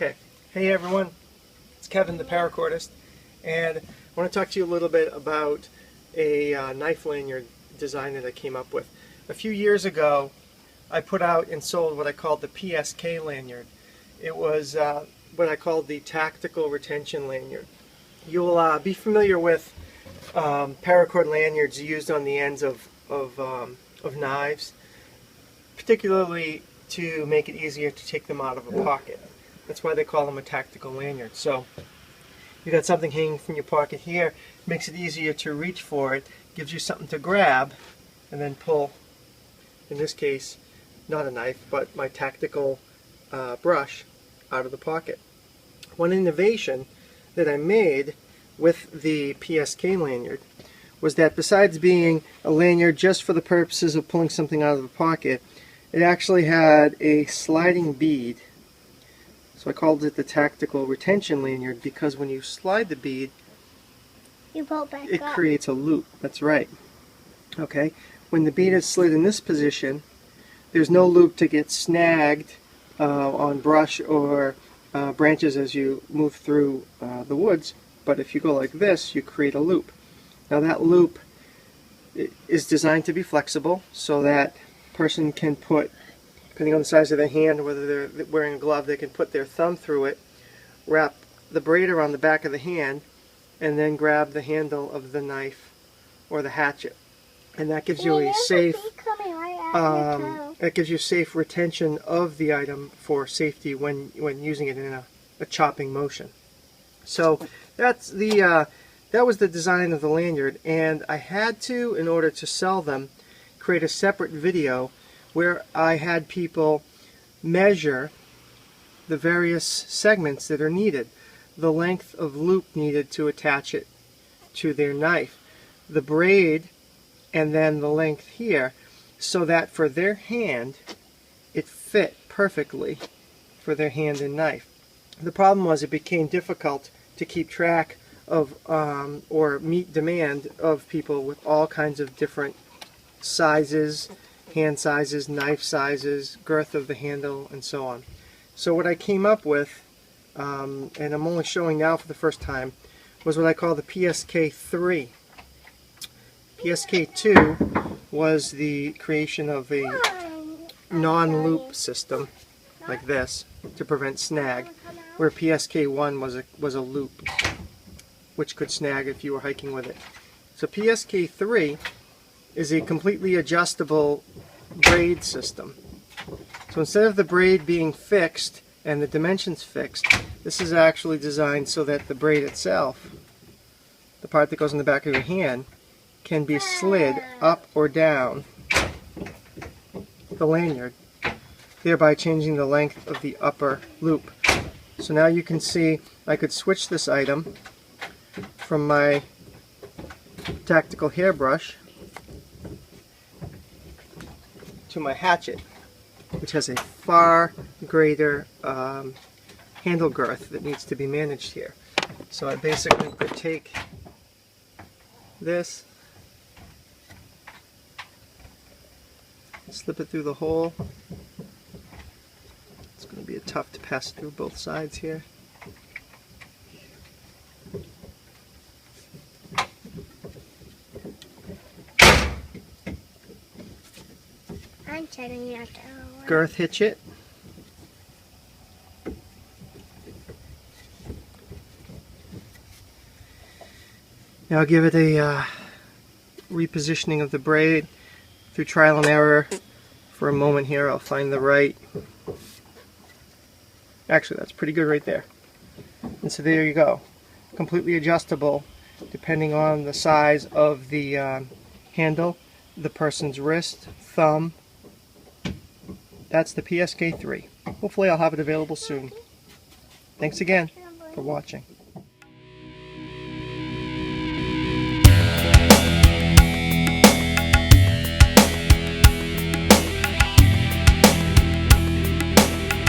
Okay, hey everyone, it's Kevin the Paracordist, and I want to talk to you a little bit about a knife lanyard design that I came up with. A few years ago, I put out and sold what I called the Psk Lanyard. It was what I called the Tactical Retention Lanyard. You'll be familiar with paracord lanyards used on the ends of knives, particularly to make it easier to take them out of a pocket. That's why they call them a tactical lanyard. So you got something hanging from your pocket here, makes it easier to reach for it, gives you something to grab and then pull, in this case, not a knife, but my tactical brush out of the pocket. One innovation that I made with the Psk lanyard was that besides being a lanyard just for the purposes of pulling something out of the pocket, it actually had a sliding bead. So I called it the Tactical Retention Lanyard because when you slide the bead, it creates a loop. That's right. Okay. When the bead is slid in this position, there's no loop to get snagged on brush or branches as you move through the woods. But if you go like this, you create a loop. Now that loop is designed to be flexible so that person can put, depending on the size of their hand, whether they're wearing a glove, they can put their thumb through it, wrap the braid around the back of the hand, and then grab the handle of the knife or the hatchet. And that gives you a safe, safe retention of the item for safety when using it in a chopping motion. So that's that was the design of the lanyard, and I had to, in order to sell them, create a separate video where I had people measure the various segments that are needed, the length of loop needed to attach it to their knife, the braid, and then the length here, so that for their hand it fit perfectly for their hand and knife. The problem was it became difficult to keep track of or meet demand of people with all kinds of different sizes, hand sizes, knife sizes, girth of the handle, and so on. So what I came up with, and I'm only showing now for the first time, was what I call the Psk 3. Psk 2 was the creation of a non-loop system like this to prevent snag, where Psk 1 was a loop which could snag if you were hiking with it. So Psk 3 is a completely adjustable braid system. So instead of the braid being fixed and the dimensions fixed, this is actually designed so that the braid itself, the part that goes in the back of your hand, can be slid up or down the lanyard, thereby changing the length of the upper loop. So now you can see I could switch this item from my tactical hairbrush to my hatchet, which has a far greater handle girth that needs to be managed here. So I basically could take this, slip it through the hole. It's going to be tough to pass through both sides here. Girth hitch it. Now give it a repositioning of the braid through trial and error. For a moment here, I'll find the right. Actually, that's pretty good right there. And so there you go. Completely adjustable depending on the size of the handle, the person's wrist, thumb. That's the Psk 3. Hopefully I'll have it available soon. Thanks again for watching.